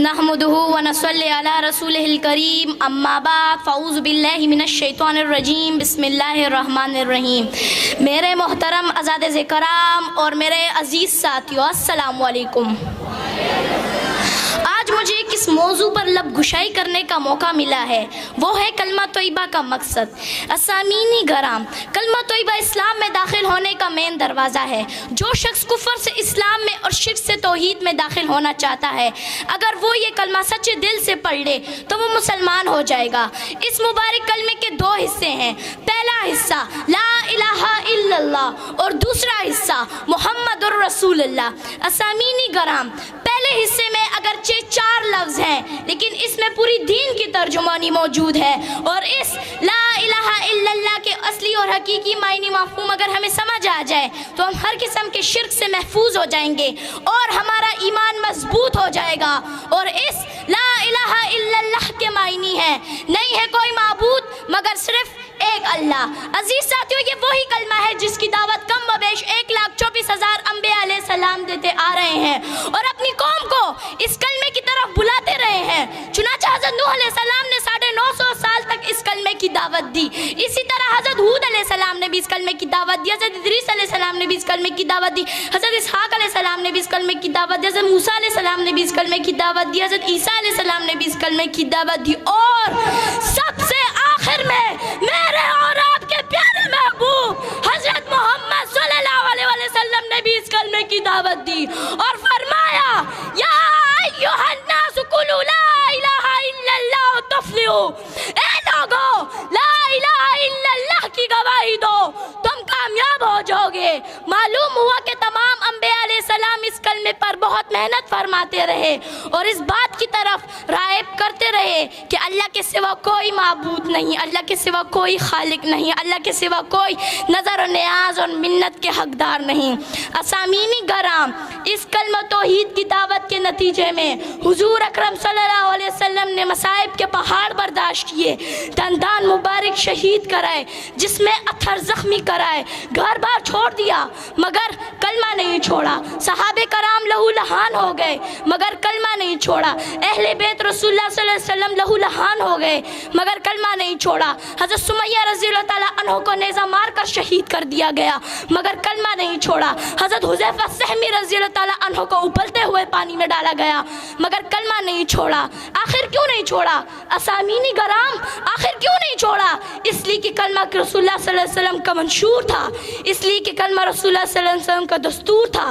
नहमदुहु व नसल्ली अला रसूलिहिल करीम अम्मा बाद फ़अऊज़ु बिल्लाहि मिनश शैतानिर रजीम बिस्मिल्लाहिर रहमानिर रहीम। मेरे मोहतरम अज़ाद कराम और मेरे अज़ीज़ साथियों, अस्सलामु अलैकुम। आज मुझे किस मौजू पर लब गुशाई करने का मौका मिला है, वो है कलमा तोयबा का मकसद। असामीनी गराम, कलमा तोयबा इस्लाम में दाखिल होने का मेन दरवाज़ा है। जो शख्स कुफर से इस्लाम में और शिर्क से तौहीद में दाखिल होना चाहता है, अगर वो ये कलमा सच्चे दिल से पढ़ ले तो वो मुसलमान हो जाएगा। इस मुबारक कलमे के दो हिस्से हैं। पहला हिस्सा ला इलाहा इल्लल्लाह और दूसरा हिस्सा मुहम्मदुर रसूलुल्लाह। असामीनी गराम, पहले हिस्से में अगरचे 4 लफ्ज़ हैं, लेकिन इसमें पूरी दीन की तर्जुमानी मौजूद है। और इस ला इलाहा इल्लल्लाह के असली और हकीकी मायने मफ़हूम अगर हमें समझ आ जाए तो हम हर किस्म के शिर्क से महफूज हो जाएंगे और हमारा ईमान मजबूत हो जाएगा। और इस ला इलाहा इल्लल्लाह के मायने हैं, नहीं है कोई माबूद मगर सिर्फ एक अल्लाह। अजीज साथियों, ये वही कलमा है जिसकी दावत कम बबेश 1,24,000 अंबिया अलैहि सलाम देते आ रहे हैं और अपनी कौम को इस कलमे की तरफ बुलाते रहे हैं। चुनांचे हज़रत नूह अलैहि सलाम ने 950 साल तक इस कलमे की दावत दी। इसी तरह हज़रत हूद अलैहि सलाम ने भी इस कलमे की दावत दी, हज़रत इदरीस अलैहि सलाम ने भी इस कलमे की दावत दी, हज़रत इसहाक अलैहि सलाम ने भी इस कलमे की दावत दी, हज़रत मूसा अलैहि सलाम ने भी इस कलमे की दावत दी, हज़रत ईसा अलैहि सलाम ने भी इस कलमे की दावत दी। और सबसे आखिर में मेरे और आपके प्यारे महबूब हज़रत मोहम्मद सल्लल्लाहु अलैहि वसल्लम ने भी इस कलमे की दावत दी और फरमाया, या अय्युहन्नास कुलू ला इलाहा इल्लल्लाह तुफ्लिहू। ए लोगो, ला इलाहा इल्लल्लाह की गवाही दो, तुम कामयाब हो जाओगे। मालूम हुआ कि तमाम अंबिया अलैहि सलाम इस कलमे पर बहुत मेहनत फरमाते रहे और इस बात की तरफ राग़िब करते रहे कि अल्लाह के सिवा कोई माबूद नहीं, अल्लाह के सिवा कोई खालिक नहीं, अल्लाह के सिवा कोई नज़र और नियाज और मिन्नत के हकदार नहीं। असामीनी गराम, इस कलमा तौहीद की दावत के नतीजे में हुजूर अकरम सल्लल्लाहु अलैहि वसल्लम ने मसाइब के पहाड़ बर्दाश्त किए, दंदान मुबारक शहीद कराए, जिसमें अथर जख्मी कराए, घर बार छोड़ दिया मगर कलमा नहीं छोड़ा। सहाबे कराम लहू लहान हो गए मगर कलमा नहीं छोड़ा। अहले बैत रसूलुल्लाह सल्लल्लाहु अलैहि वसल्लम लहू लहान हो गए मगर कलमा नहीं छोड़ा। हज़रत सुमैया रज़ियल्लाहु ताला अन्हा को नेज़ा मार कर शहीद कर दिया गया मगर कलमा नहीं छोड़ा। हज़रत हुज़ैफा सहमी रज़ियल्लाहु ताला अन्हा को उबलते हुए पानी में डाला गया मगर कलमा नहीं छोड़ा। आखिर क्यों नहीं छोड़ा? असामीनी गराम, आखिर क्यों नहीं छोड़ा? इसलिए कि कलमा रसूलुल्लाह सल्लल्लाहु अलैहि वसल्लम का मंशूर था, इसलिए कि कलमा रसूलुल्लाह सल्लल्लाहु अलैहि वसल्लम का दस्तूर था।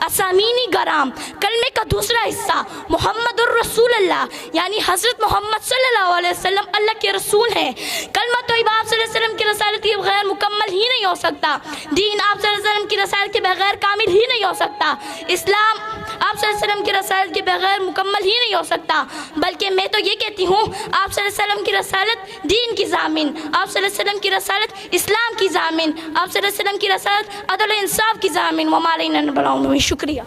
असामीनी गराम, कलमे का दूसरा हिस्सा मुहम्मदुर रसूलुल्लाह यानी हज़रत मोहम्मद सल्लल्लाहु अलैहि वसल्लम अल्लाह के रसूल हैं। कलमा तोयबा आप सल्लल्लाहु अलैहि वसल्लम की रसालत के बगैर मुकम्मल ही नहीं हो सकता। दीन आप सल्लल्लाहु अलैहि वसल्लम की रसालत के बगैर कामिल ही नहीं हो सकता। इस्लाम आप सल्लल्लाहु अलैहि वसल्लम की रसालत के बगैर मुकम्मल ही नहीं हो सकता। बल्कि मैं तो ये कहती हूँ, आप सल्लल्लाहु अलैहि वसल्लम की रसालत दीन की ज़ामिन, आप सल्लल्लाहु अलैहि वसल्लम की रसालत इस्लाम की ज़ामिन, आप सल्लल्लाहु अलैहि वसल्लम की रसालत अदल इंसाफ की ज़ामिन। व मा अलैना इल्ला अल बलाग। शुक्रिया।